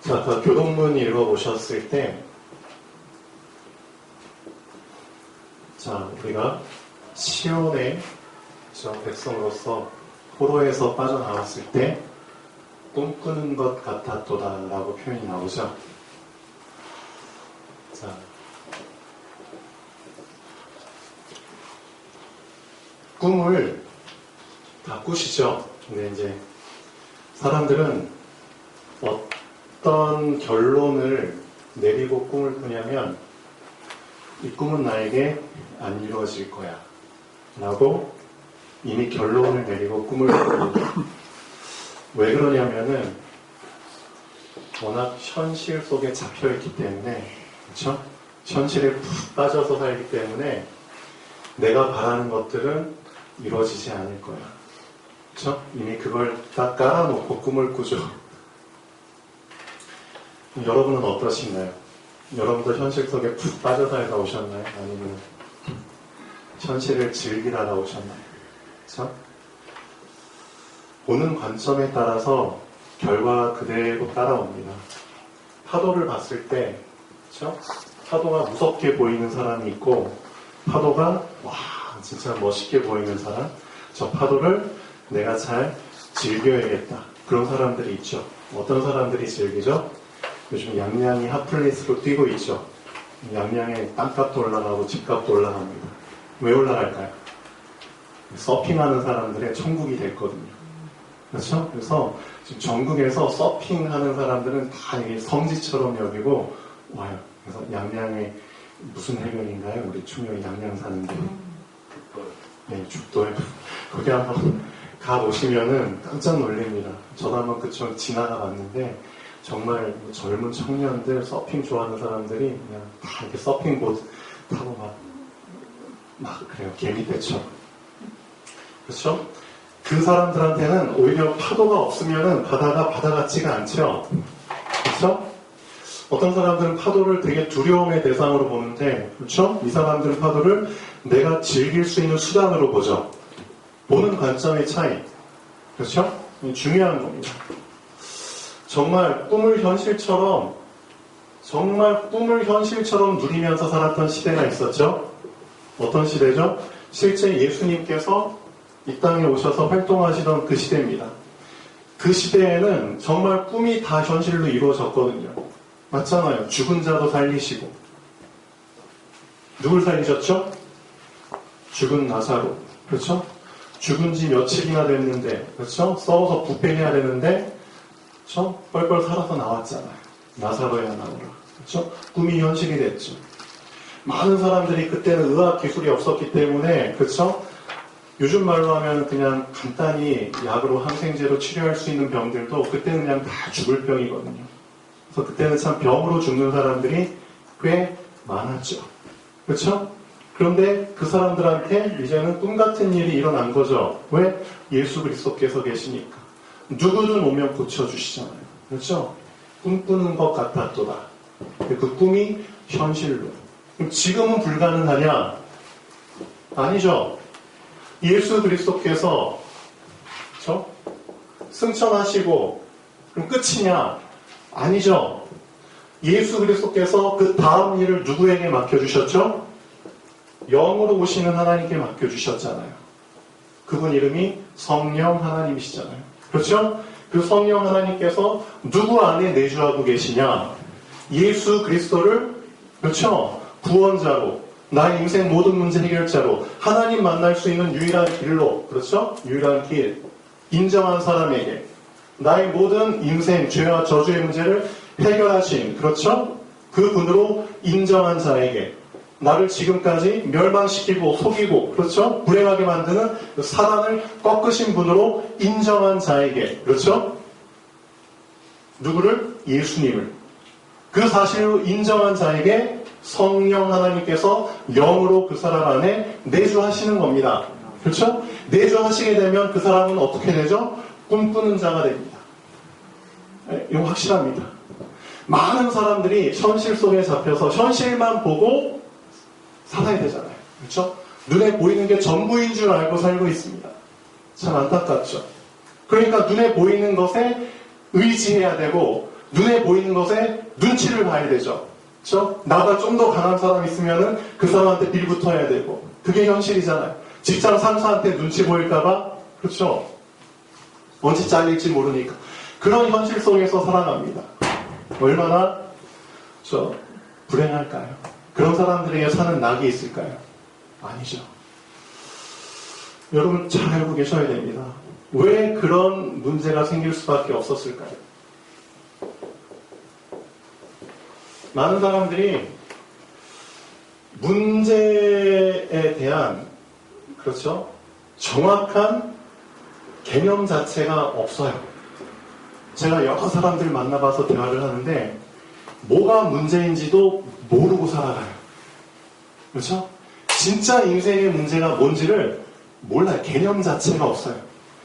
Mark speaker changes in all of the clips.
Speaker 1: 자, 아까 교동문 읽어보셨을 때, 자, 우리가 시온의 백성으로서 포로에서 빠져나왔을 때 꿈꾸는 것 같았도다 라고 표현이 나오죠. 자, 꿈을 다 꾸시죠. 근데 이제 사람들은 어떤 결론을 내리고 꿈을 꾸냐면 이 꿈은 나에게 안 이루어질 거야 라고 이미 결론을 내리고 꿈을 꿉니다. 왜 그러냐면은 워낙 현실 속에 잡혀있기 때문에, 그렇죠? 현실에 푹 빠져서 살기 때문에 내가 바라는 것들은 이루어지지 않을 거야. 그렇죠? 이미 그걸 다 깔아놓고 꿈을 꾸죠. 여러분은 어떠신가요? 여러분도 현실 속에 푹 빠져 살다 오셨나요? 아니면 현실을 즐기다가 오셨나요? 그렇죠? 보는 관점에 따라서 결과가 그대로 따라옵니다. 파도를 봤을 때, 그렇죠? 파도가 무섭게 보이는 사람이 있고, 파도가 와 진짜 멋있게 보이는 사람, 저 파도를 내가 잘 즐겨야겠다. 그런 사람들이 있죠. 어떤 사람들이 즐기죠? 요즘 양양이 핫플레이스로 뛰고 있죠. 양양에 땅값도 올라가고 집값도 올라갑니다. 왜 올라갈까요? 서핑하는 사람들의 천국이 됐거든요. 그렇죠? 그래서 지금 전국에서 서핑하는 사람들은 다 이게 성지처럼 여기고 와요. 그래서 양양에 무슨 해변인가요? 우리 충청이 양양 사는데. 네, 죽도에. 거기 한번 가보시면은 깜짝 놀랍니다. 저도 한번 그쪽 지나가 봤는데 정말 젊은 청년들, 서핑 좋아하는 사람들이 그냥 다 이렇게 서핑봇 타고 막 그래요. 개미떼처럼. 그렇죠? 그 사람들한테는 오히려 파도가 없으면은 바다가 바다 같지가 않죠. 그렇죠? 어떤 사람들은 파도를 되게 두려움의 대상으로 보는데, 그렇죠? 이 사람들은 파도를 내가 즐길 수 있는 수단으로 보죠. 보는 관점의 차이. 그렇죠? 중요한 겁니다. 정말 꿈을 현실처럼 누리면서 살았던 시대가 있었죠. 어떤 시대죠? 실제 예수님께서 이 땅에 오셔서 활동하시던 그 시대입니다. 그 시대에는 정말 꿈이 다 현실로 이루어졌거든요. 맞잖아요. 죽은 자도 살리시고. 누굴 살리셨죠? 죽은 나사로. 그렇죠? 죽은 지 며칠이나 됐는데, 그렇죠? 썩어서 부패해야 되는데, 그렇죠? 뻘뻘 살아서 나왔잖아요. 나사로야 나오라. 그렇죠? 꿈이 현실이 됐죠. 많은 사람들이 그때는 의학 기술이 없었기 때문에, 그렇죠? 요즘 말로 하면 그냥 간단히 약으로 항생제로 치료할 수 있는 병들도 그때는 그냥 다 죽을 병이거든요. 그래서 그때는 참 병으로 죽는 사람들이 꽤 많았죠. 그렇죠? 그런데 그 사람들한테 이제는 꿈 같은 일이 일어난 거죠. 왜? 예수 그리스도께서 계시니까. 누구든 오면 고쳐주시잖아요. 그렇죠? 꿈꾸는 것 같았도다. 그 꿈이 현실로. 그럼 지금은 불가능하냐? 아니죠. 예수 그리스도께서 그렇죠? 승천하시고 그럼 끝이냐? 아니죠. 예수 그리스도께서 그 다음 일을 누구에게 맡겨주셨죠? 영으로 오시는 하나님께 맡겨주셨잖아요. 그분 이름이 성령 하나님이시잖아요. 그렇죠? 그 성령 하나님께서 누구 안에 내주하고 계시냐? 예수 그리스도를 그렇죠? 구원자로, 나의 인생 모든 문제 해결자로, 하나님 만날 수 있는 유일한 길로, 그렇죠? 유일한 길, 인정한 사람에게 나의 모든 인생 죄와 저주의 문제를 해결하신, 그렇죠? 그 분으로 인정한 자에게, 나를 지금까지 멸망시키고 속이고, 그렇죠? 불행하게 만드는 사단을 꺾으신 분으로 인정한 자에게, 그렇죠? 누구를? 예수님을. 그 사실로 인정한 자에게 성령 하나님께서 영으로 그 사람 안에 내주하시는 겁니다. 그렇죠? 내주하시게 되면 그 사람은 어떻게 되죠? 꿈꾸는 자가 됩니다. 이거 확실합니다. 많은 사람들이 현실 속에 잡혀서 현실만 보고 살아야 되잖아요. 그렇죠? 눈에 보이는 게 전부인 줄 알고 살고 있습니다. 참 안타깝죠. 그러니까 눈에 보이는 것에 의지해야 되고 눈에 보이는 것에 눈치를 봐야 되죠. 그렇죠? 나보다 좀 더 강한 사람이 있으면은 그 사람한테 빌붙어야 되고, 그게 현실이잖아요. 직장 상사한테 눈치 보일까봐, 그렇죠? 언제 잘릴지 모르니까. 그런 현실 속에서 살아갑니다. 얼마나 불행할까요? 그런 사람들에게 사는 낙이 있을까요? 아니죠. 여러분 잘 알고 계셔야 됩니다. 왜 그런 문제가 생길 수밖에 없었을까요? 많은 사람들이 문제에 대한 그렇죠? 정확한 개념 자체가 없어요. 제가 여러 사람들 만나봐서 대화를 하는데 뭐가 문제인지도 모르고 살아가요. 그렇죠? 진짜 인생의 문제가 뭔지를 몰라요. 개념 자체가 없어요.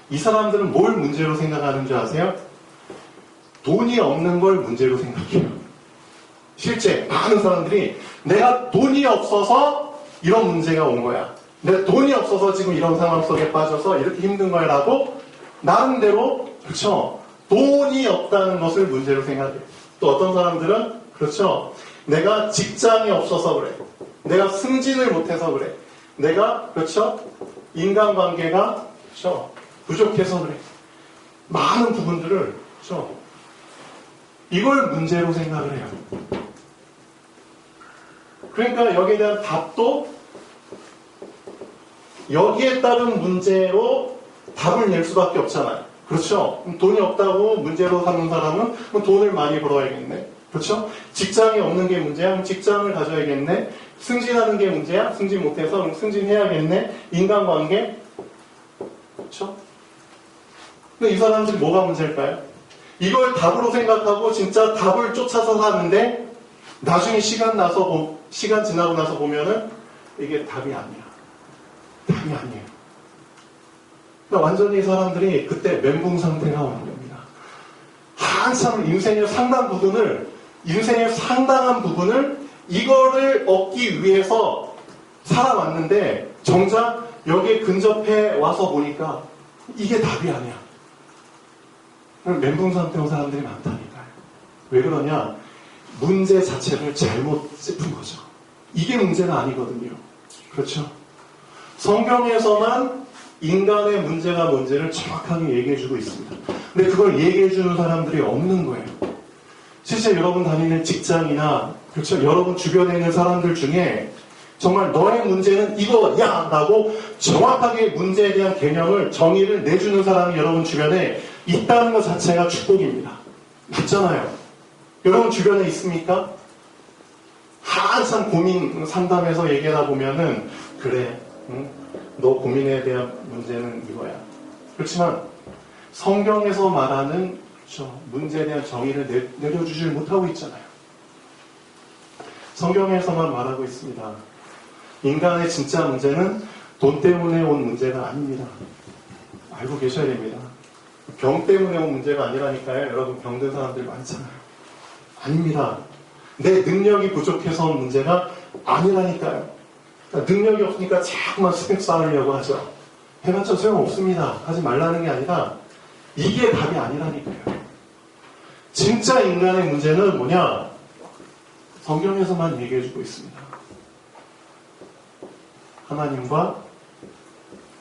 Speaker 1: 이 사람들은 뭘 문제로 생각하는 줄 아세요? 돈이 없는 걸 문제로 생각해요. 실제 많은 사람들이 내가 돈이 없어서 이런 문제가 온 거야. 내가 돈이 없어서 지금 이런 상황 속에 빠져서 이렇게 힘든 거야 라고 나름대로 그렇죠. 돈이 없다는 것을 문제로 생각해요. 또 어떤 사람들은 그렇죠. 내가 직장이 없어서 그래. 내가 승진을 못해서 그래. 내가 그렇죠. 인간관계가 그렇죠. 부족해서 그래. 많은 부분들을 그렇죠. 이걸 문제로 생각을 해요. 그러니까 여기에 대한 답도 여기에 따른 문제로 답을 낼 수밖에 없잖아요. 그렇죠? 돈이 없다고 문제로 삼는 사람은 돈을 많이 벌어야겠네. 그렇죠? 직장이 없는 게 문제야? 직장을 가져야겠네. 승진하는 게 문제야? 승진 못해서 승진해야겠네. 인간관계? 그렇죠? 근데 이 사람들이 뭐가 문제일까요? 이걸 답으로 생각하고 진짜 답을 쫓아서 사는데 나중에 시간 지나고 나서 보면은 이게 답이 아니야. 답이 아니에요. 그러니까 완전히 이 사람들이 그때 멘붕 상태가 오는 겁니다. 한참 인생의 상당한 부분을 이거를 얻기 위해서 살아왔는데 정작 여기에 근접해 와서 보니까 이게 답이 아니야. 멘붕 상태인 사람들이 많다니까요. 왜 그러냐? 문제 자체를 잘못 짚은 거죠. 이게 문제가 아니거든요. 그렇죠? 성경에서만 인간의 문제가 뭔지를 정확하게 얘기해주고 있습니다. 근데 그걸 얘기해주는 사람들이 없는 거예요. 실제 여러분 다니는 직장이나 그렇죠? 여러분 주변에 있는 사람들 중에 정말 너의 문제는 이거야 라고 정확하게 문제에 대한 개념을 정의를 내주는 사람이 여러분 주변에 있다는 것 자체가 축복입니다. 맞잖아요. 여러분 주변에 있습니까? 한참 고민 상담해서 얘기하다 보면은 그래 너 고민에 대한 문제는 이거야. 그렇지만 성경에서 말하는 문제에 대한 정의를 내려주질 못하고 있잖아요. 성경에서만 말하고 있습니다. 인간의 진짜 문제는 돈 때문에 온 문제가 아닙니다. 알고 계셔야 됩니다. 병 때문에 온 문제가 아니라니까요. 여러분 병든 사람들 많잖아요. 아닙니다. 내 능력이 부족해서 온 문제가 아니라니까요. 그러니까 능력이 없으니까 자꾸만 스펙 쌓으려고 하죠. 해봤자 소용없습니다. 하지 말라는 게 아니라 이게 답이 아니라니까요. 진짜 인간의 문제는 뭐냐? 성경에서만 얘기해주고 있습니다. 하나님과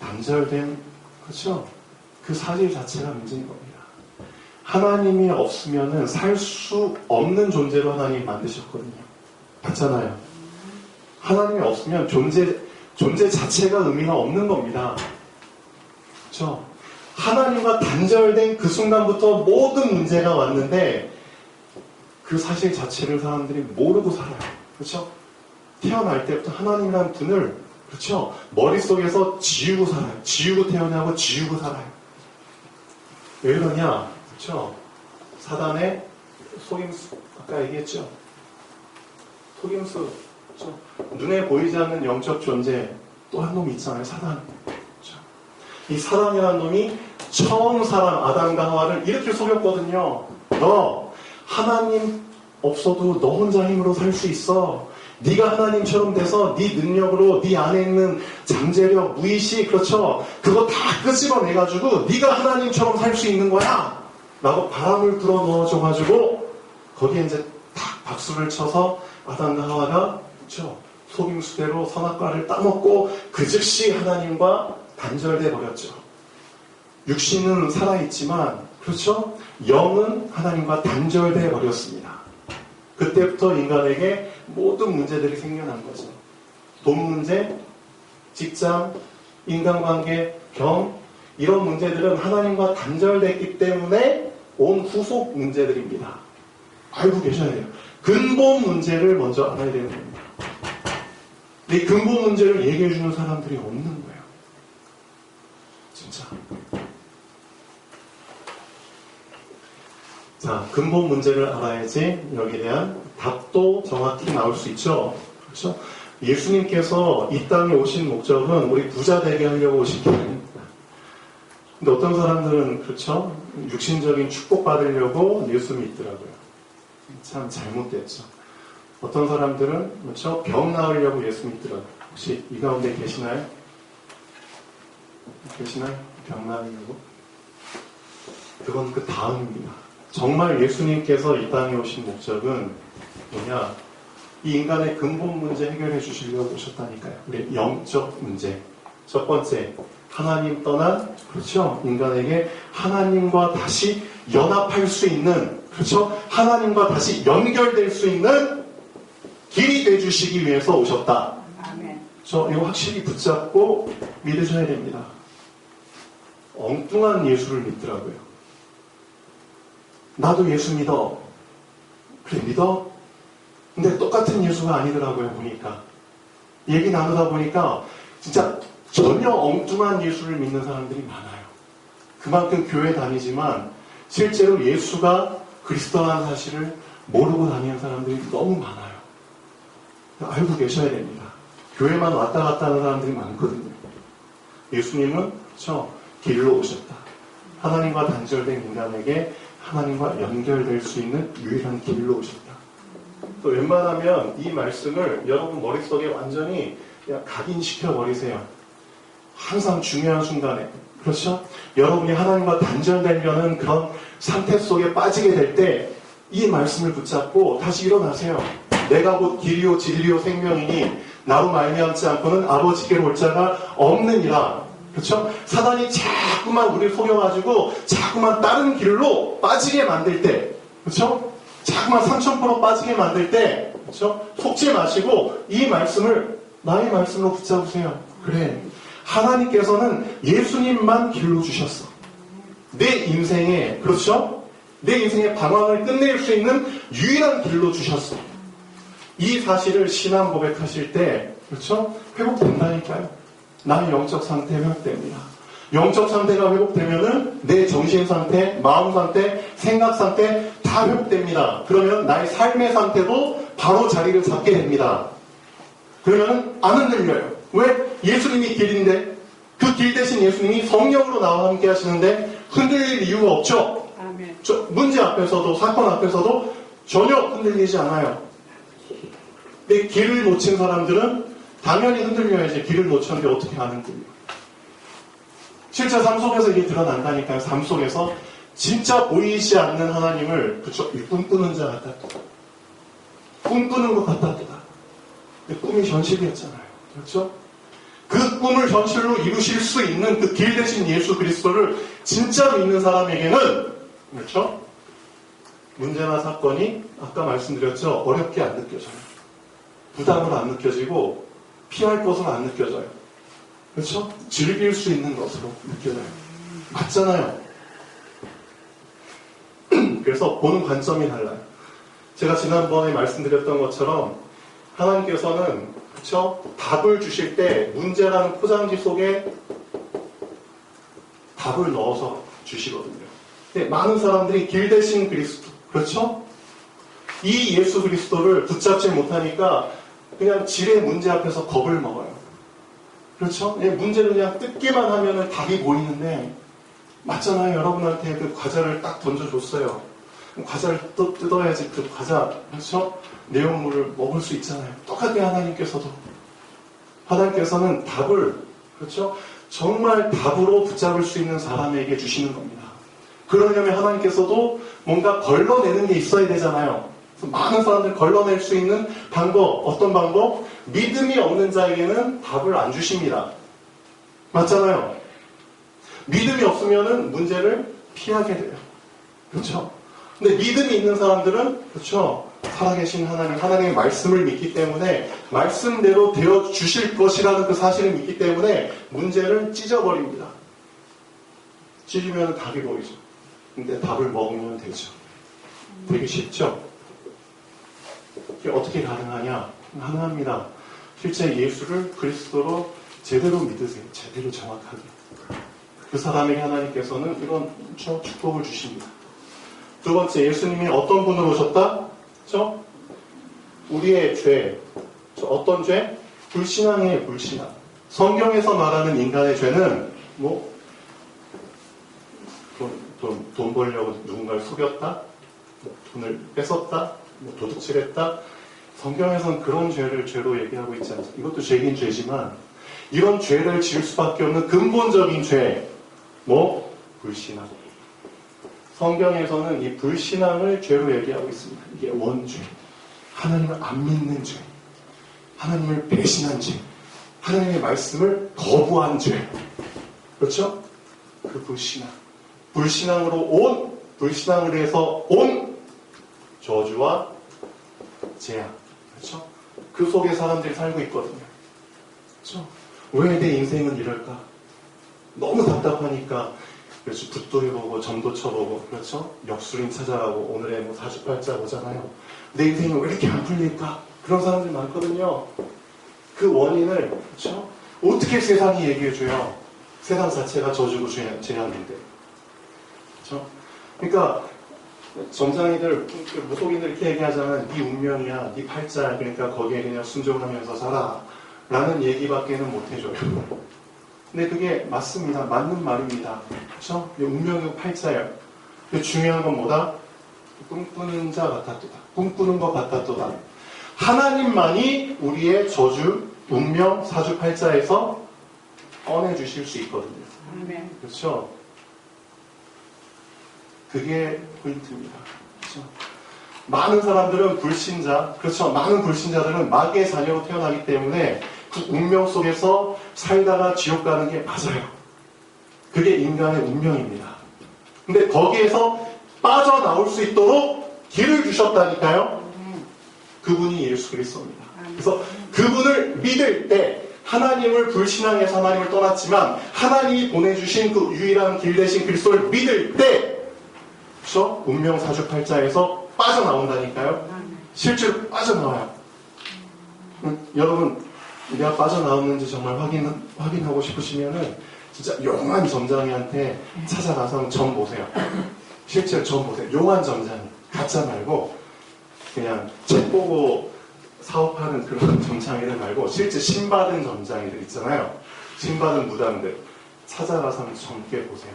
Speaker 1: 단절된 그렇죠? 그 사실 자체가 문제인 겁니다. 하나님이 없으면은 살 수 없는 존재로 하나님이 만드셨거든요. 맞잖아요. 하나님이 없으면 존재 자체가 의미가 없는 겁니다. 그렇죠? 하나님과 단절된 그 순간부터 모든 문제가 왔는데 그 사실 자체를 사람들이 모르고 살아요. 그렇죠? 태어날 때부터 하나님이라는 분을 그렇죠? 머릿속에서 지우고 살아요. 지우고 태어나고 지우고 살아요. 왜 그러냐? 그렇죠? 사단의 속임수 아까 얘기했죠? 속임수 그렇죠? 눈에 보이지 않는 영적 존재 또 한 놈이 있잖아요. 사단. 그렇죠? 이 사단이라는 놈이 처음 사람 아담과 하와를 이렇게 속였거든요. 너 하나님 없어도 너 혼자 힘으로 살 수 있어. 네가 하나님처럼 돼서 네 능력으로 네 안에 있는 잠재력, 무의식 그렇죠? 그거 다 끄집어내가지고 네가 하나님처럼 살 수 있는 거야. 라고 바람을 불어 넣어줘가지고 거기에 이제 탁 박수를 쳐서 아담과 하와가 그렇죠? 속임수대로 선악과를 따먹고 그 즉시 하나님과 단절돼 버렸죠. 육신은 살아있지만 그렇죠? 영은 하나님과 단절돼 버렸습니다. 그때부터 인간에게 모든 문제들이 생겨난 거죠. 돈 문제, 직장, 인간관계, 병 이런 문제들은 하나님과 단절됐기 때문에 온 후속 문제들입니다. 알고 계셔야 돼요. 근본 문제를 먼저 알아야 되는 겁니다. 근데 이 근본 문제를 얘기해 주는 사람들이 없는 거예요. 진짜. 자, 근본 문제를 알아야지 여기에 대한 답도 정확히 나올 수 있죠. 그렇죠? 예수님께서 이 땅에 오신 목적은 우리 부자 되게 하려고 오신 게 아닙니다. 근데 어떤 사람들은 그렇죠? 육신적인 축복 받으려고 예수 믿더라고요. 참 잘못됐죠. 어떤 사람들은 그렇죠? 병 나으려고 예수 믿더라고요. 혹시 이 가운데 계시나요? 계시나요? 병 나으려고? 그건 그 다음입니다. 정말 예수님께서 이 땅에 오신 목적은 뭐냐? 이 인간의 근본 문제 해결해 주시려고 오셨다니까요. 우리 영적 문제. 첫 번째, 하나님 떠난, 그렇죠? 인간에게 하나님과 다시 연합할 수 있는, 그렇죠? 하나님과 다시 연결될 수 있는 길이 되주시기 위해서 오셨다.
Speaker 2: 아멘.
Speaker 1: 이거 확실히 붙잡고 믿으셔야 됩니다. 엉뚱한 예수를 믿더라고요. 나도 예수 믿어. 그래, 믿어? 근데 똑같은 예수가 아니더라고요, 보니까. 얘기 나누다 보니까 진짜 전혀 엉뚱한 예수를 믿는 사람들이 많아요. 그만큼 교회 다니지만 실제로 예수가 그리스도라는 사실을 모르고 다니는 사람들이 너무 많아요. 알고 계셔야 됩니다. 교회만 왔다 갔다 하는 사람들이 많거든요. 예수님은 길로 오셨다. 하나님과 단절된 인간에게 하나님과 연결될 수 있는 유일한 길로 오셨다. 또 웬만하면 이 말씀을 여러분 머릿속에 완전히 그냥 각인시켜 버리세요. 항상 중요한 순간에, 그렇죠? 여러분이 하나님과 단절되려는 그런 상태 속에 빠지게 될 때 이 말씀을 붙잡고 다시 일어나세요. 내가 곧 길이요 진리요 생명이니 나로 말미암지 않고는 아버지께로 올 자가 없느니라. 그렇죠? 사단이 자꾸만 우리를 속여가지고 자꾸만 다른 길로 빠지게 만들 때, 그렇죠? 자꾸만 3000% 빠지게 만들 때, 그렇죠? 속지 마시고 이 말씀을 나의 말씀으로 붙잡으세요. 그래, 하나님께서는 예수님만 길로 주셨어. 내 인생에, 그렇죠? 내 인생의 방황을 끝낼 수 있는 유일한 길로 주셨어. 이 사실을 신앙 고백하실 때, 그렇죠? 회복된다니까요. 나의 영적 상태 회복됩니다. 영적 상태가 회복되면은 내 정신 상태, 마음 상태, 생각 상태 다 회복됩니다. 그러면 나의 삶의 상태도 바로 자리를 잡게 됩니다. 그러면 안 흔들려요. 왜? 예수님이 길인데, 그 길 대신 예수님이 성령으로 나와 함께 하시는데 흔들릴 이유가 없죠.
Speaker 2: 아멘.
Speaker 1: 문제 앞에서도, 사건 앞에서도 전혀 흔들리지 않아요. 근데 길을 놓친 사람들은 당연히 흔들려야지. 길을 놓쳤는데 어떻게 안 흔들려? 실제 삶 속에서 이게 드러난다니까요. 삶 속에서 진짜 보이지 않는 하나님을, 그쵸? 꿈꾸는 자 같다. 꿈꾸는 것 같다. 근데 꿈이 현실이었잖아요. 그렇죠? 그 꿈을 현실로 이루실 수 있는 그 길 대신 예수 그리스도를 진짜 믿는 사람에게는, 그렇죠? 문제나 사건이 아까 말씀드렸죠? 어렵게 안 느껴져요. 부담을 안 느껴지고 피할 것으로 안 느껴져요. 그렇죠? 즐길 수 있는 것으로 느껴져요. 맞잖아요. 그래서 보는 관점이 달라요. 제가 지난번에 말씀드렸던 것처럼 하나님께서는, 그렇죠? 답을 주실 때 문제라는 포장지 속에 답을 넣어서 주시거든요. 근데 많은 사람들이 길 대신 그리스도, 그렇죠? 이 예수 그리스도를 붙잡지 못하니까 그냥 질의 문제 앞에서 겁을 먹어요. 그렇죠? 문제를 그냥 뜯기만 하면 답이 보이는데, 맞잖아요. 여러분한테 그 과자를 딱 던져줬어요. 과자를 또 뜯어야지 그 과자, 그렇죠? 내용물을 먹을 수 있잖아요. 똑같게 하나님께서는 답을, 그렇죠? 정말 답으로 붙잡을 수 있는 사람에게 주시는 겁니다. 그러려면 하나님께서도 뭔가 걸러내는 게 있어야 되잖아요. 많은 사람들 걸러낼 수 있는 방법, 어떤 방법? 믿음이 없는 자에게는 답을 안 주십니다. 맞잖아요. 믿음이 없으면은 문제를 피하게 돼요. 그렇죠? 근데 믿음이 있는 사람들은, 그렇죠? 살아계신 하나님, 하나님의 말씀을 믿기 때문에 말씀대로 되어 주실 것이라는 그 사실을 믿기 때문에 문제를 찢어버립니다. 찢으면 답이 보이죠. 근데 답을 먹으면 되죠. 되게 쉽죠? 이게 어떻게 가능하냐? 가능합니다. 실제 예수를 그리스도로 제대로 믿으세요. 제대로 정확하게. 그 사람에게 하나님께서는 이런 축복을 주십니다. 두 번째, 예수님이 어떤 분으로 오셨다? 그렇죠? 우리의 죄. 어떤 죄? 불신앙이에요, 불신앙. 성경에서 말하는 인간의 죄는 돈 벌려고 누군가를 속였다? 돈을 뺏었다? 도둑질했다? 성경에서는 그런 죄를 죄로 얘기하고 있지 않습니다. 이것도 죄긴 죄지만 이런 죄를 지을 수밖에 없는 근본적인 죄, 불신앙. 성경에서는 이 불신앙을 죄로 얘기하고 있습니다. 이게 원죄, 하나님을 안 믿는 죄, 하나님을 배신한 죄, 하나님의 말씀을 거부한 죄. 그렇죠? 그 불신앙. 불신앙으로 해서 온 저주와 재앙. 그렇죠? 그 속에 사람들이 살고 있거든요. 그렇죠? 왜 내 인생은 이럴까? 너무 답답하니까, 그렇죠? 붓도 해보고, 점도 쳐보고, 그렇죠? 역술인 찾아가고, 오늘의 사주팔자 보잖아요. 내 인생이 왜 이렇게 안 풀릴까? 그런 사람들이 많거든요. 그 원인을, 그렇죠? 어떻게 세상이 얘기해줘요? 세상 자체가 저주고 재앙인데. 그렇죠? 그러니까, 점장이들, 무속인들 이렇게 얘기하잖아요. 네 운명이야, 네 팔자야. 그러니까 거기에 그냥 순종하면서 살아. 라는 얘기밖에는 못 해줘요. 근데 그게 맞습니다. 맞는 말입니다. 그렇죠? 운명이고 팔자예요. 근데 중요한 건 뭐다? 꿈꾸는 자 같았도다. 꿈꾸는 것 같았도다. 하나님만이 우리의 저주, 운명, 사주팔자에서 꺼내주실 수 있거든요. 그렇죠? 그게 포인트입니다. 그렇죠? 많은 사람들은 불신자, 그렇죠? 많은 불신자들은 마귀의 자녀로 태어나기 때문에 그 운명 속에서 살다가 지옥 가는 게 맞아요. 그게 인간의 운명입니다. 근데 거기에서 빠져나올 수 있도록 길을 주셨다니까요. 그분이 예수 그리스도입니다. 그래서 그분을 믿을 때 하나님을 불신앙해서 하나님을 떠났지만 하나님이 보내주신 그 유일한 길 대신 그리스도를 믿을 때 그렇죠? 운명 사주팔자에서 빠져나온다니까요. 실제로 빠져나와요. 여러분 내가 빠져나왔는지 정말 확인하고 싶으시면은 진짜 용한 점장이한테 찾아가서 점 보세요. 실제로 점 보세요. 용한 점장이 가짜 말고 그냥 책 보고 사업하는 그런 점장이들 말고 실제 신받은 점장이들 있잖아요. 신받은 무당들 찾아가서 점괘 보세요.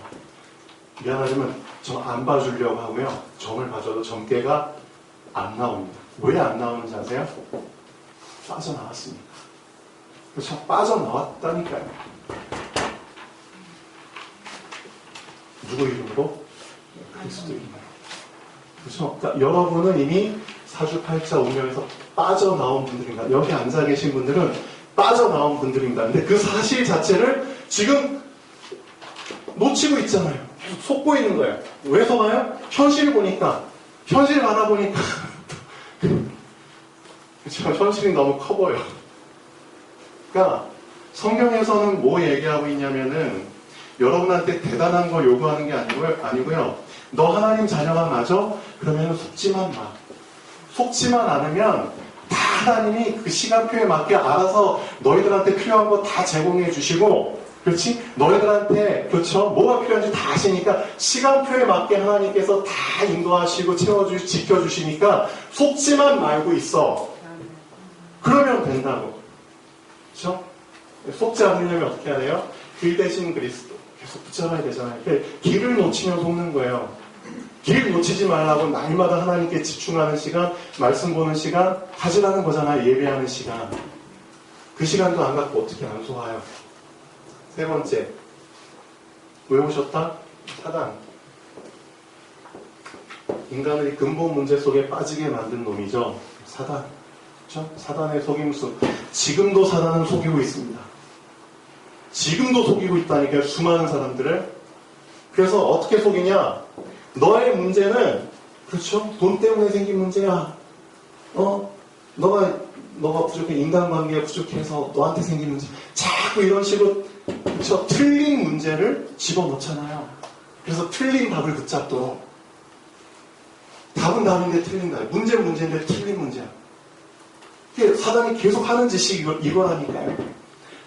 Speaker 1: 미안하지만 점 안 봐주려고 하고요. 점을 봐줘도 점괘가 안 나옵니다. 왜 안 나오는지 아세요? 빠져나왔습니다. 그렇죠? 빠져나왔다니까요. 누구 이름으로? 그리스도 이름으로. 그렇죠? 그러니까 여러분은 이미 사주팔자 운명에서 빠져나온 분들입니다. 여기 앉아 계신 분들은 빠져나온 분들입니다. 근데 그 사실 자체를 지금 놓치고 있잖아요. 계속 속고 있는 거예요. 왜 속아요? 현실을 보니까. 현실을 바라보니까. 그렇죠? 현실이 너무 커 보여. 그러니까 성경에서는 뭐 얘기하고 있냐면은 여러분한테 대단한 거 요구하는 게 아니고요. 너 하나님 자녀가 맞아? 그러면 속지만 마. 속지만 않으면 다 하나님이 그 시간표에 맞게 알아서 너희들한테 필요한 거 다 제공해 주시고, 그렇지? 너희들한테, 그렇죠? 뭐가 필요한지 다 아시니까 시간표에 맞게 하나님께서 다 인도하시고 지켜주시니까 속지만 말고 있어. 그러면 된다고. 그렇죠? 속지 않으려면 어떻게 해야 돼요? 길 대신 그리스도. 계속 붙잡아야 되잖아요. 길을 놓치면 속는 거예요. 길 놓치지 말라고 날마다 하나님께 집중하는 시간, 말씀 보는 시간, 하지라는 거잖아요. 예배하는 시간. 그 시간도 안 갖고 어떻게 안 속아요? 세 번째, 왜 오셨다? 사단. 인간의 근본 문제 속에 빠지게 만든 놈이죠. 사단. 그렇죠? 사단의 속임수. 지금도 사단은 속이고 있습니다. 지금도 속이고 있다니까요. 수많은 사람들을. 그래서 어떻게 속이냐? 너의 문제는 그렇죠? 돈 때문에 생긴 문제야. 너가 부족해. 인간관계가 부족해서 너한테 생긴 문제. 자꾸 이런 식으로 그렇죠? 틀린 문제를 집어넣잖아요. 그래서 틀린 답을 붙잡도록. 답은 답인데 틀린 답. 문제는 문제인데 틀린 문제야. 사단이 계속 하는 짓이 이거라니까요.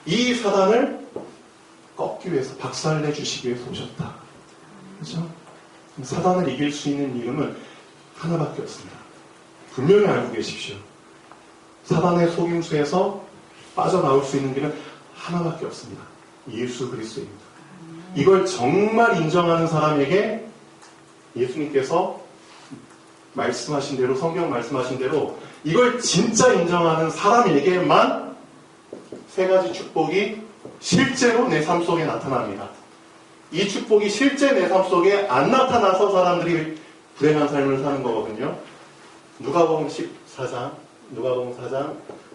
Speaker 1: 이 사단을 꺾기 위해서, 박살내 주시기 위해서 오셨다. 그렇죠? 사단을 이길 수 있는 이름은 하나밖에 없습니다. 분명히 알고 계십시오. 사단의 속임수에서 빠져나올 수 있는 길은 하나밖에 없습니다. 예수 그리스도입니다. 이걸 정말 인정하는 사람에게 예수님께서 말씀하신 대로, 성경 말씀하신 대로 이걸 진짜 인정하는 사람에게만 세 가지 축복이 실제로 내 삶 속에 나타납니다. 이 축복이 실제 내 삶 속에 안 나타나서 사람들이 불행한 삶을 사는 거거든요. 누가복음 4장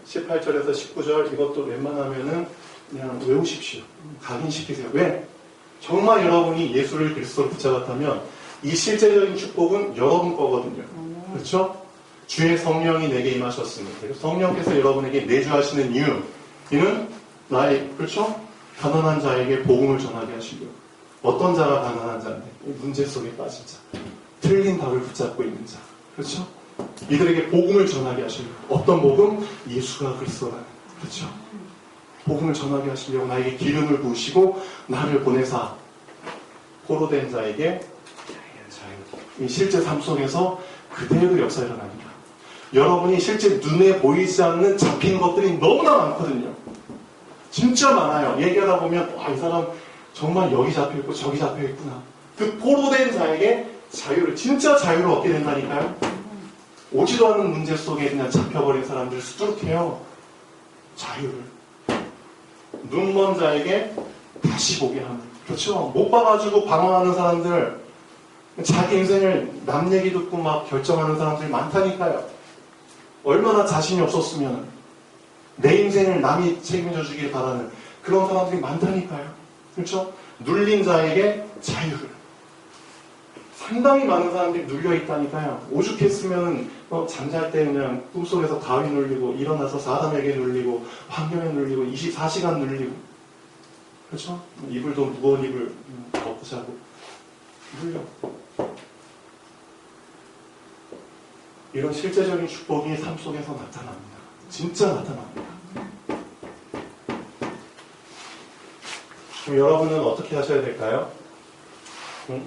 Speaker 1: 18절에서 19절 이것도 웬만하면은 그냥 외우십시오. 각인시키세요. 왜? 정말 여러분이 예수를 그리스도로 붙잡았다면 이 실제적인 축복은 여러분 거거든요. 그렇죠? 주의 성령이 내게 임하셨습니다. 그래서 성령께서 여러분에게 내주하시는 이유는 나의 그렇죠? 가난한 자에게 복음을 전하게 하시려고. 어떤 자가 가난한 자인데? 문제 속에 빠진 자. 틀린 답을 붙잡고 있는 자. 그렇죠? 이들에게 복음을 전하게 하시려고. 어떤 복음? 예수가 그리스도라는. 그렇죠? 복음을 전하게 하시려고 나에게 기름을 부으시고 나를 보내사 포로된 자에게 이 실제 삶 속에서 그대로 역사가 일어납니다. 여러분이 실제 눈에 보이지 않는 잡힌 것들이 너무나 많거든요. 진짜 많아요. 얘기하다 보면 이 사람 정말 여기 잡혀있고 저기 잡혀있구나. 그 포로된 자에게 자유를, 진짜 자유를 얻게 된다니까요. 오지도 않는 문제 속에 그냥 잡혀버린 사람들 수두룩해요. 자유를. 눈먼 자에게 다시 보게 하는. 그렇죠? 못 봐가지고 방황하는 사람들, 자기 인생을 남 얘기 듣고 막 결정하는 사람들이 많다니까요. 얼마나 자신이 없었으면 내 인생을 남이 책임져 주길 바라는 그런 사람들이 많다니까요. 그렇죠? 눌린 자에게 자유를. 상당히 많은 사람들이 눌려 있다니까요. 오죽했으면 잠잘 때 그냥 꿈속에서 가위 눌리고 일어나서 사람에게 눌리고 환경에 눌리고 24시간 눌리고 그렇죠? 이불도 무거운 이불 덮고 자고 눌려. 이런 실제적인 축복이 삶 속에서 나타납니다. 진짜 나타납니다. 그럼 여러분은 어떻게 하셔야 될까요?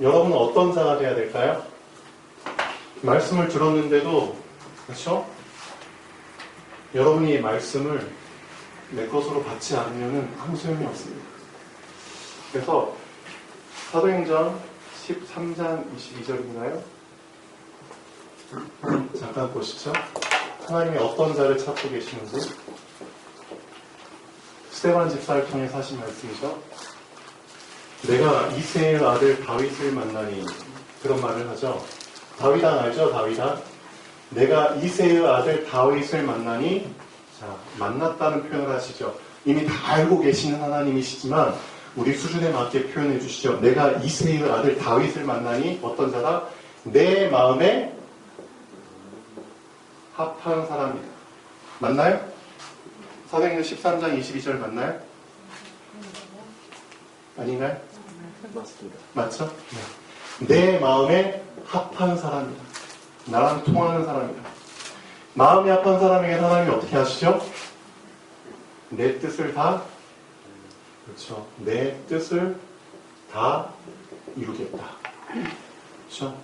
Speaker 1: 여러분은 어떤 자가 돼야 될까요? 말씀을 들었는데도 그렇죠? 여러분이 이 말씀을 내 것으로 받지 않으면 아무 소용이 없습니다. 그래서 사도행전 13장 22절인가요? 잠깐 보시죠. 하나님이 어떤 자를 찾고 계시는지. 스데반 집사를 통해 하신 말씀이죠. 내가 이새의 아들 다윗을 만나니, 그런 말을 하죠. 다윗왕 알죠? 다윗왕. 내가 이새의 아들 다윗을 만나니, 자, 만났다는 표현을 하시죠. 이미 다 알고 계시는 하나님이시지만 우리 수준에 맞게 표현해 주시죠. 내가 이새의 아들 다윗을 만나니 어떤 자다? 내 마음에 합한 사람이다. 맞나요? 사도행전 13장 22절 맞나요? 아닌가요?
Speaker 2: 맞습니다.
Speaker 1: 맞죠? 네. 내 마음에 합한 사람이다. 나랑 통하는 사람이다. 마음이 합한 사람에게 하나님이 어떻게 하시죠? 내 뜻을 다, 그렇죠. 내 뜻을 다 이루겠다. 그렇죠?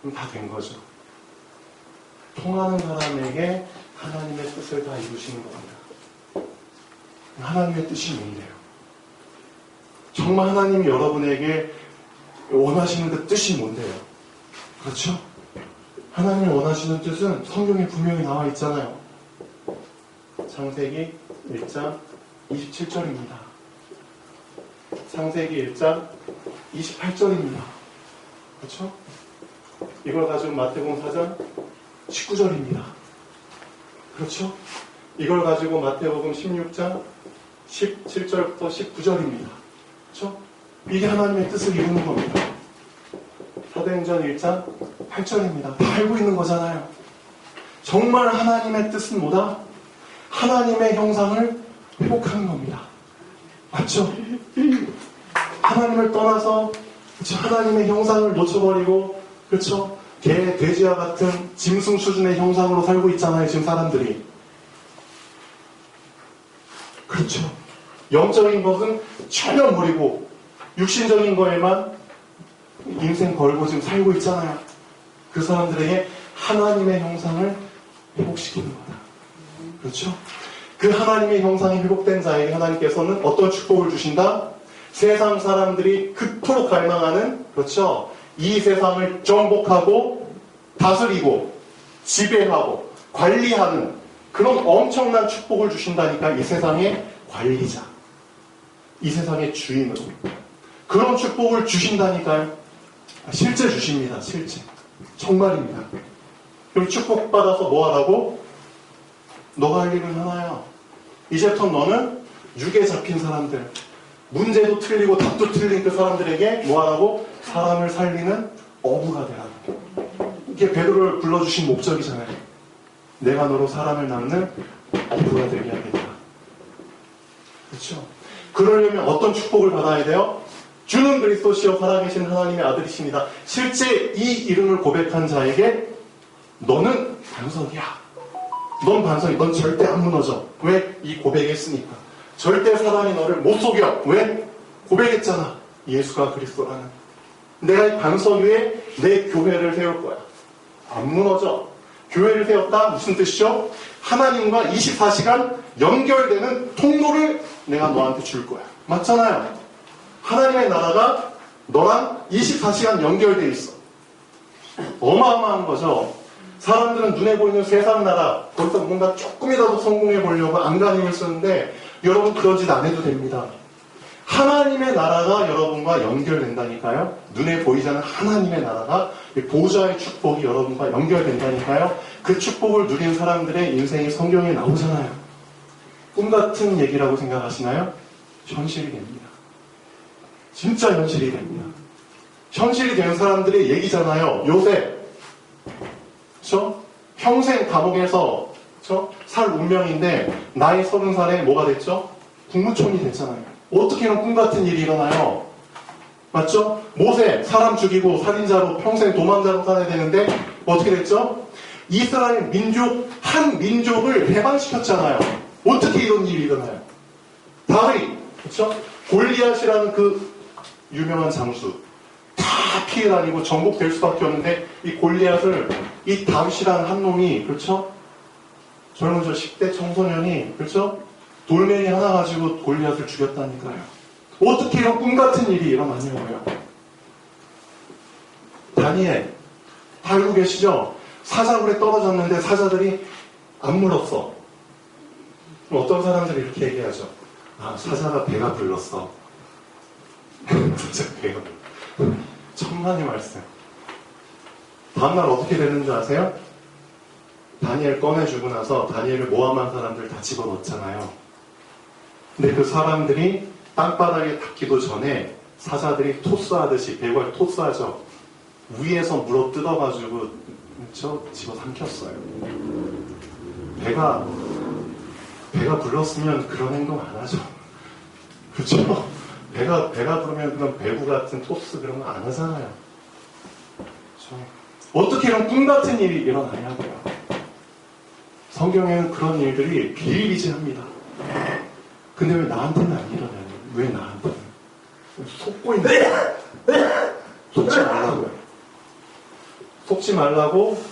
Speaker 1: 그럼 다 된 거죠. 통하는 사람에게 하나님의 뜻을 다 이루시는 겁니다. 하나님의 뜻이 뭔데요? 정말 하나님이 여러분에게 원하시는 그 뜻이 뭔데요? 그렇죠? 하나님이 원하시는 뜻은 성경에 분명히 나와 있잖아요. 창세기 1장 27절입니다. 창세기 1장 28절입니다. 그렇죠? 이걸 가지고 마태복음 4장 19절입니다. 그렇죠? 이걸 가지고 마태복음 16장 17절부터 19절입니다. 그렇죠? 이게 하나님의 뜻을 이루는 겁니다. 사도행전 1장 8절입니다. 다 알고 있는 거잖아요. 정말 하나님의 뜻은 뭐다? 하나님의 형상을 회복하는 겁니다. 맞죠? 하나님을 떠나서 그렇죠? 하나님의 형상을 놓쳐버리고 그렇죠? 개, 돼지와 같은 짐승 수준의 형상으로 살고 있잖아요. 지금 사람들이. 그렇죠? 영적인 것은 전혀 모르고 육신적인 거에만 인생 걸고 지금 살고 있잖아요. 그 사람들에게 하나님의 형상을 회복시키는 거다. 그렇죠? 그 하나님의 형상이 회복된 자에게 하나님께서는 어떤 축복을 주신다? 세상 사람들이 그토록 갈망하는 그렇죠? 이 세상을 정복하고 다스리고 지배하고 관리하는 그런 엄청난 축복을 주신다니까. 이 세상의 관리자, 이 세상의 주인으로 그런 축복을 주신다니까요. 실제 주십니다. 실제 정말입니다. 그럼 축복받아서 뭐 하라고? 너가 할 일은 하나야. 이제부터 너는 육에 잡힌 사람들, 문제도 틀리고 답도 틀린 그 사람들에게 뭐 하라고? 사람을 살리는 어부가 되라고. 이게 베드로를 불러주신 목적이잖아요. 내가 너로 사람을 낳는 어부가 되게 하겠다. 그렇죠? 그러려면 어떤 축복을 받아야 돼요? 주는 그리스도시요 살아계신 하나님의 아들이십니다. 실제 이 이름을 고백한 자에게 너는 반석이야. 넌 반석이. 넌 절대 안 무너져. 왜? 이 고백했으니까. 절대 사단이 너를 못 속여. 왜? 고백했잖아. 예수가 그리스도라는. 내가 이 반석 위에 내 교회를 세울 거야. 안 무너져. 교회를 세웠다? 무슨 뜻이죠? 하나님과 24시간 연결되는 통로를 내가 너한테 줄 거야. 맞잖아요. 하나님의 나라가 너랑 24시간 연결돼 있어. 어마어마한 거죠. 사람들은 눈에 보이는 세상 나라, 거기서 뭔가 조금이라도 성공해 보려고 안간힘을 쓰는데 여러분 그런 짓 안 해도 됩니다. 하나님의 나라가 여러분과 연결된다니까요. 눈에 보이지 않는 하나님의 나라가 보좌의 축복이 여러분과 연결된다니까요. 그 축복을 누린 사람들의 인생이 성경에 나오잖아요. 꿈 같은 얘기라고 생각하시나요? 현실이 됩니다. 진짜 현실이 됩니다. 현실이 되는 사람들의 얘기잖아요. 요새 그렇죠? 평생 감옥에서 그렇죠? 살 운명인데 나이 30살에 뭐가 됐죠? 국무총리 됐잖아요. 어떻게 이런 꿈 같은 일이 일어나요? 맞죠? 모세 사람 죽이고 살인자로 평생 도망자로 살아야 되는데 어떻게 됐죠? 이스라엘 민족 한 민족을 해방시켰잖아요. 어떻게 이런 일이 일어나요? 다윗 그렇죠? 골리앗이라는 그 유명한 장수 다 피해 다니고 정복될 수밖에 없는데 이 골리앗을 이 다윗이라는 한 놈이 그렇죠? 젊은 저 10대 청소년이 그렇죠? 돌멩이 하나 가지고 골리앗을 죽였다니까요. 어떻게 이런 꿈 같은 일이 일어나냐고요. 다니엘 다 알고 계시죠? 사자굴에 떨어졌는데 사자들이 안 물었어. 어떤 사람들이 이렇게 얘기하죠. 아, 사자가 배가 불렀어. 진짜 배가 불렀어. 천만의 말씀. 다음날 어떻게 되는 줄 아세요? 다니엘 꺼내주고 나서 다니엘을 모함한 사람들 다 집어넣었잖아요. 근데 그 사람들이 땅바닥에 닿기도 전에 사자들이 토스하듯이, 배가 토스하죠. 위에서 물어 뜯어가지고 집어삼켰어요. 배가 불렀으면 그런 행동 안 하죠. 그렇죠? 배가 부르면 그런 배구 같은 토스 그런 거 안 하잖아요. 그렇죠? 어떻게 이런 꿈 같은 일이 일어나냐고요. 성경에는 그런 일들이 비일비재합니다. 근데 왜 나한테는 안 일어나요? 왜 나한테는? 속고 있는 거예요. 속지 말라고요. 속지 말라고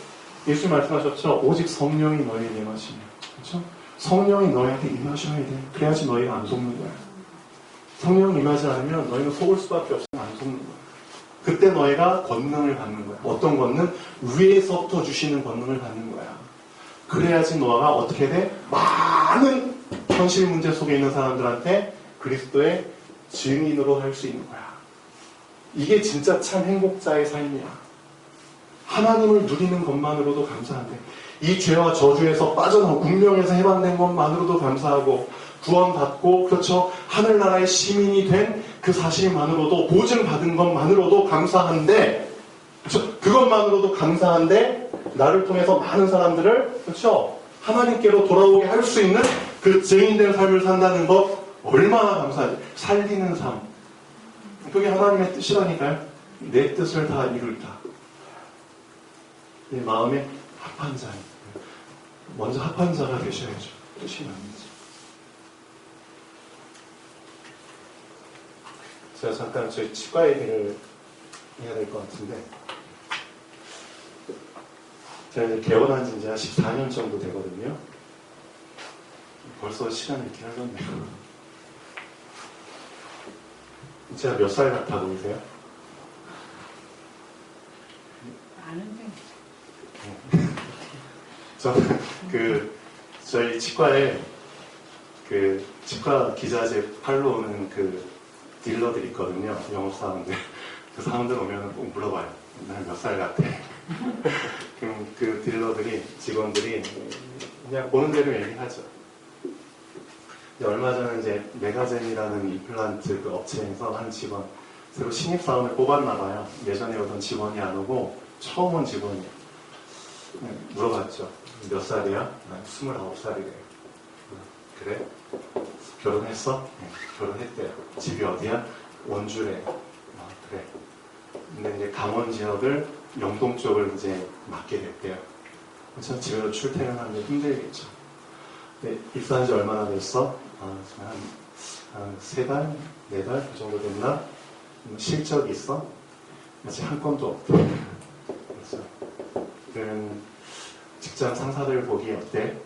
Speaker 1: 예수 말씀하셨죠? 오직 성령이 너희에게 임하시며. 그렇죠? 성령이 너희한테 임하셔야 돼. 그래야지 너희가 안 속는 거야. 성령이 임하지 않으면 너희는 속을 수밖에 없으면 안 속는 거야. 그때 너희가 권능을 받는 거야. 어떤 권능? 위에서부터 주시는 권능을 받는 거야. 그래야지 너가 어떻게 돼? 많은 현실 문제 속에 있는 사람들한테 그리스도의 증인으로 할 수 있는 거야. 이게 진짜 참 행복자의 삶이야. 하나님을 누리는 것만으로도 감사한데, 이 죄와 저주에서 빠져나오고 운명에서 해방된 것만으로도 감사하고, 구원받고, 그렇죠, 하늘나라의 시민이 된 그 사실만으로도, 보증받은 것만으로도 감사한데, 그렇죠, 그것만으로도 감사한데 나를 통해서 많은 사람들을, 그렇죠, 하나님께로 돌아오게 할 수 있는 그 증인된 삶을 산다는 것 얼마나 감사하지. 살리는 삶, 그게 하나님의 뜻이라니까요. 내 뜻을 다 이룰다. 내 마음에 합한 자, 먼저 합한 자가 되셔야죠. 뜻이 맞는지. 제가 잠깐 저희 치과 얘기를 해야 될 것 같은데, 제가 이제 개원한 지 이제 한 14년 정도 되거든요. 벌써 시간이 이렇게 흘렀네요. 제가 몇 살 같아 보이세요?
Speaker 2: 아는데.
Speaker 1: 저는 저희 치과에 치과 기자재 팔러 오는 딜러들 있거든요. 영업사원들. 그 사람들 오면 꼭 물어봐요. 난 몇 살 같아? 그럼 그 딜러들이, 직원들이 그냥 보는 대로 얘기하죠. 얼마 전에 이제 메가젠이라는 임플란트 그 업체에서 한 직원, 새로 신입사원을 뽑았나봐요. 예전에 오던 직원이 안 오고 처음 온 직원이 물어봤죠. 몇 살이야? 29살이래요. 그래? 결혼했어? 네, 결혼했대요. 집이 어디야? 원주래요. 그래. 근데 이제 강원 지역을 영동 쪽을 이제 맡게 됐대요. 그래서 집에서 출퇴근하는 게 힘들겠죠. 네, 입사한 지 얼마나 됐어? 한 3달? 4달? 그 정도 됐나? 실적 있어? 아직 한 건도 없대. 그래서 그러면 직장 상사들 보기 어때?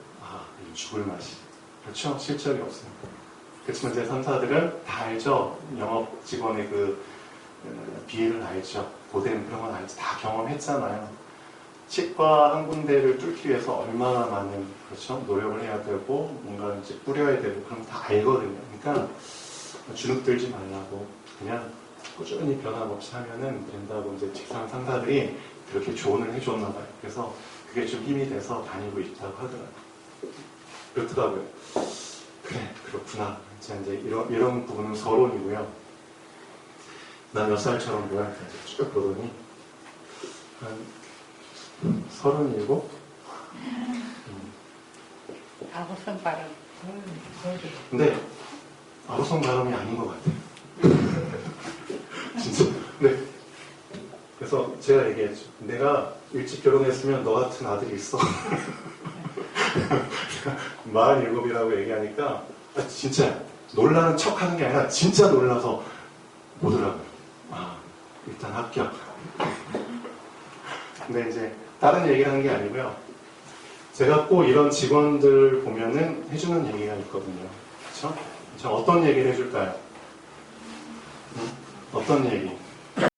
Speaker 1: 죽을 맛이. 그렇죠? 실적이 없으니까. 그렇지만 제 상사들은 다 알죠. 영업 직원의 비애를 알죠. 고된 그런 건 알죠. 다 경험했잖아요. 치과 한 군데를 뚫기 위해서 얼마나 많은, 그렇죠, 노력을 해야 되고 뭔가 이제 뿌려야 되고 그런 거 다 알거든요. 그러니까 주눅 들지 말라고 그냥 꾸준히 변함없이 하면은 된다고 이제 직장 상사들이 그렇게 조언을 해줬나 봐요. 그래서 그게 좀 힘이 돼서 다니고 있다고 하더라고요. 그렇더라고요. 그래, 그렇구나. 이제 이런 부분은 서론이고요. 난 몇 살처럼 보여? 쭉 보더니 한 37?
Speaker 2: 아구성 바람.
Speaker 1: 근데 아구성 바람이 아닌 것 같아요. 진짜. 네. 그래서 제가 얘기했죠. 내가 일찍 결혼했으면 너 같은 아들이 있어. 47이라고 얘기하니까 진짜 놀라는 척 하는 게 아니라 진짜 놀라서 보더라고요. 일단 합격. 근데 이제 다른 얘기를 하는 게 아니고요. 제가 꼭 이런 직원들 보면은 해주는 얘기가 있거든요. 그렇죠? 어떤 얘기를 해줄까요? 어떤 얘기?